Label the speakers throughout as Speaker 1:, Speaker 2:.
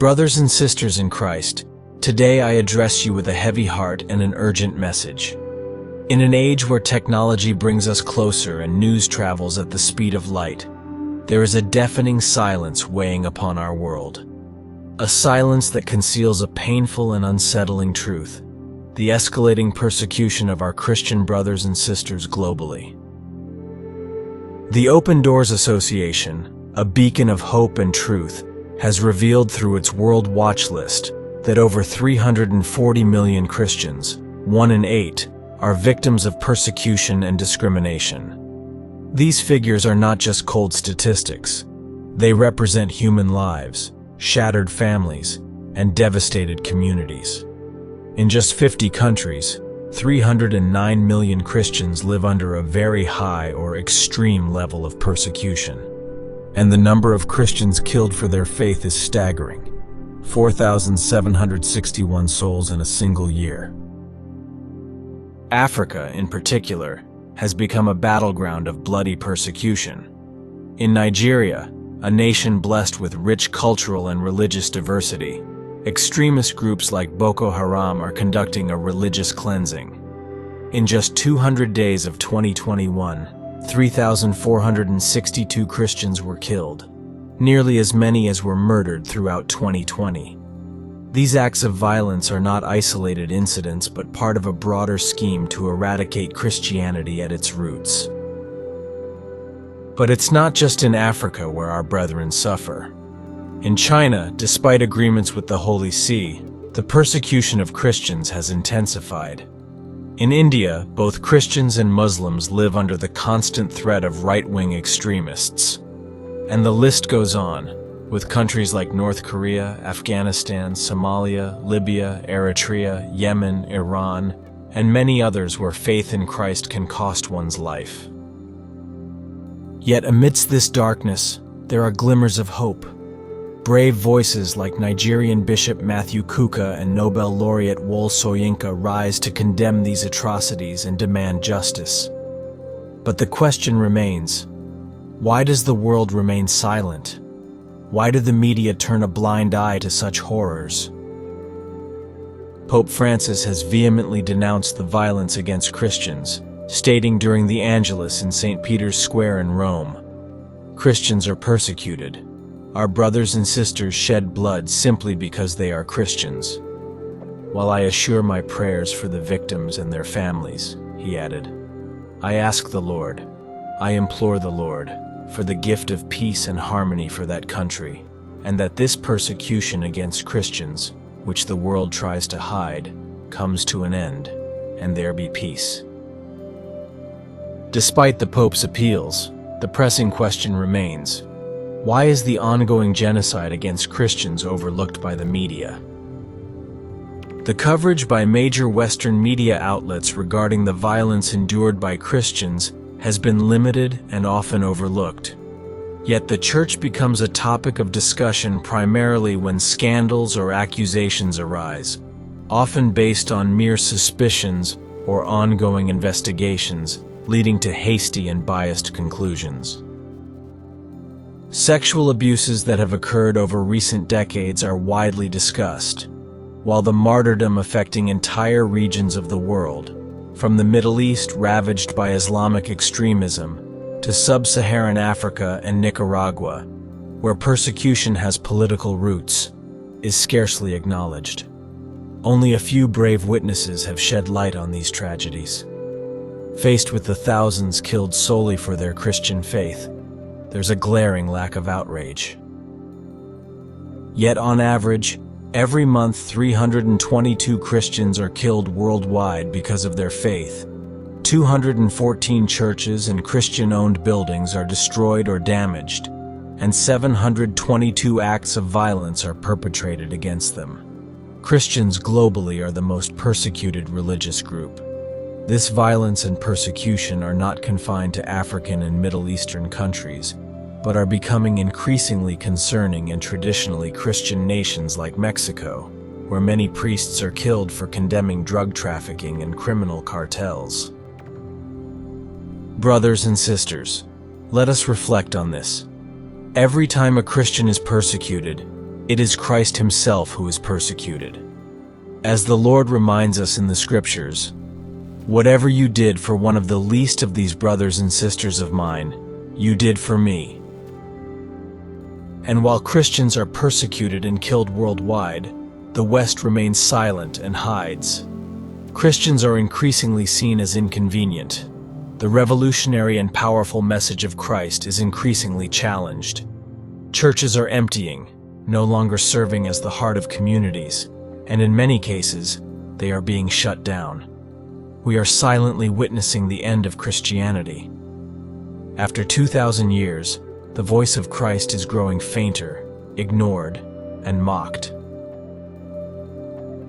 Speaker 1: Brothers and sisters in Christ, today I address you with a heavy heart and an urgent message. In an age where technology brings us closer and news travels at the speed of light, there is a deafening silence weighing upon our world. A silence that conceals a painful and unsettling truth: the escalating persecution of our Christian brothers and sisters globally. The Open Doors Association, a beacon of hope and truth, has revealed through its World Watch List that over 340 million Christians, 1 in 8, are victims of persecution and discrimination. These figures are not just cold statistics. They represent human lives, shattered families, and devastated communities. In just 50 countries, 309 million Christians live under a very high or extreme level of persecution. And the number of Christians killed for their faith is staggering: 4,761 souls in a single year. Africa, in particular, has become a battleground of bloody persecution. In Nigeria, a nation blessed with rich cultural and religious diversity, extremist groups like Boko Haram are conducting a religious cleansing. In just 200 days of 2021, 3,462 Christians were killed, nearly as many as were murdered throughout 2020. These acts of violence are not isolated incidents but part of a broader scheme to eradicate Christianity at its roots. But it's not just in Africa where our brethren suffer. In China, despite agreements with the Holy See, the persecution of Christians has intensified. In India, both Christians and Muslims live under the constant threat of right-wing extremists. And the list goes on, with countries like North Korea, Afghanistan, Somalia, Libya, Eritrea, Yemen, Iran, and many others where faith in Christ can cost one's life. Yet amidst this darkness, there are glimmers of hope. Brave voices like Nigerian Bishop Matthew Kuka and Nobel laureate Wole Soyinka rise to condemn these atrocities and demand justice. But the question remains: why does the world remain silent? Why do the media turn a blind eye to such horrors? Pope Francis has vehemently denounced the violence against Christians, stating during the Angelus in St. Peter's Square in Rome, "Christians are persecuted. Our brothers and sisters shed blood simply because they are Christians. While I assure my prayers for the victims and their families," he added, "I ask the Lord, I implore the Lord, for the gift of peace and harmony for that country, and that this persecution against Christians, which the world tries to hide, comes to an end, and there be peace." Despite the Pope's appeals, the pressing question remains: why is the ongoing genocide against Christians overlooked by the media? The coverage by major Western media outlets regarding the violence endured by Christians has been limited and often overlooked. Yet the Church becomes a topic of discussion primarily when scandals or accusations arise, often based on mere suspicions or ongoing investigations, leading to hasty and biased conclusions. Sexual abuses that have occurred over recent decades are widely discussed, while the martyrdom affecting entire regions of the world, from the Middle East ravaged by Islamic extremism to sub-Saharan Africa and Nicaragua, where persecution has political roots, is scarcely acknowledged. Only a few brave witnesses have shed light on these tragedies. Faced with the thousands killed solely for their Christian faith, there's a glaring lack of outrage. Yet on average, every month 322 Christians are killed worldwide because of their faith. 214 churches and Christian-owned buildings are destroyed or damaged, and 722 acts of violence are perpetrated against them. Christians globally are the most persecuted religious group. This violence and persecution are not confined to African and Middle Eastern countries, but are becoming increasingly concerning in traditionally Christian nations like Mexico, where many priests are killed for condemning drug trafficking and criminal cartels. Brothers and sisters, let us reflect on this. Every time a Christian is persecuted, It is Christ himself who is persecuted. As the Lord reminds us in the Scriptures, "Whatever you did for one of the least of these brothers and sisters of mine, you did for me." And while Christians are persecuted and killed worldwide, the West remains silent and hides. Christians are increasingly seen as inconvenient. The revolutionary and powerful message of Christ is increasingly challenged. Churches are emptying, no longer serving as the heart of communities, and in many cases, they are being shut down. We are silently witnessing the end of Christianity. After 2,000 years, the voice of Christ is growing fainter, ignored, and mocked.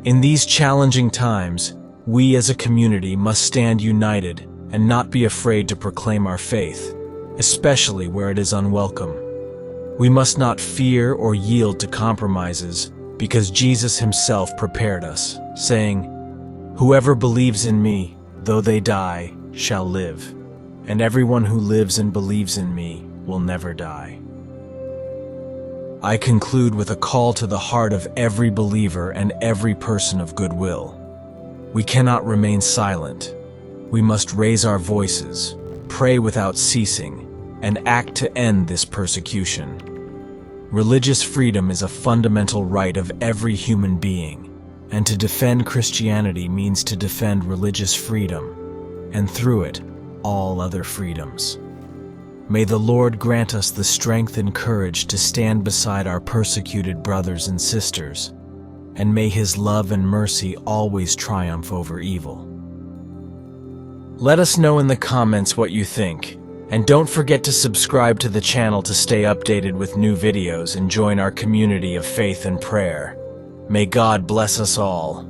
Speaker 1: In these challenging times, we as a community must stand united and not be afraid to proclaim our faith, especially where it is unwelcome. We must not fear or yield to compromises, because Jesus himself prepared us, saying, "Whoever believes in me, though they die, shall live, and everyone who lives and believes in me will never die." I conclude with a call to the heart of every believer and every person of goodwill. We cannot remain silent. We must raise our voices, pray without ceasing, and act to end this persecution. Religious freedom is a fundamental right of every human being, and to defend Christianity means to defend religious freedom, and through it, all other freedoms. May the Lord grant us the strength and courage to stand beside our persecuted brothers and sisters, and may his love and mercy always triumph over evil. Let us know in the comments what you think, and don't forget to subscribe to the channel to stay updated with new videos and join our community of faith and prayer. May God bless us all.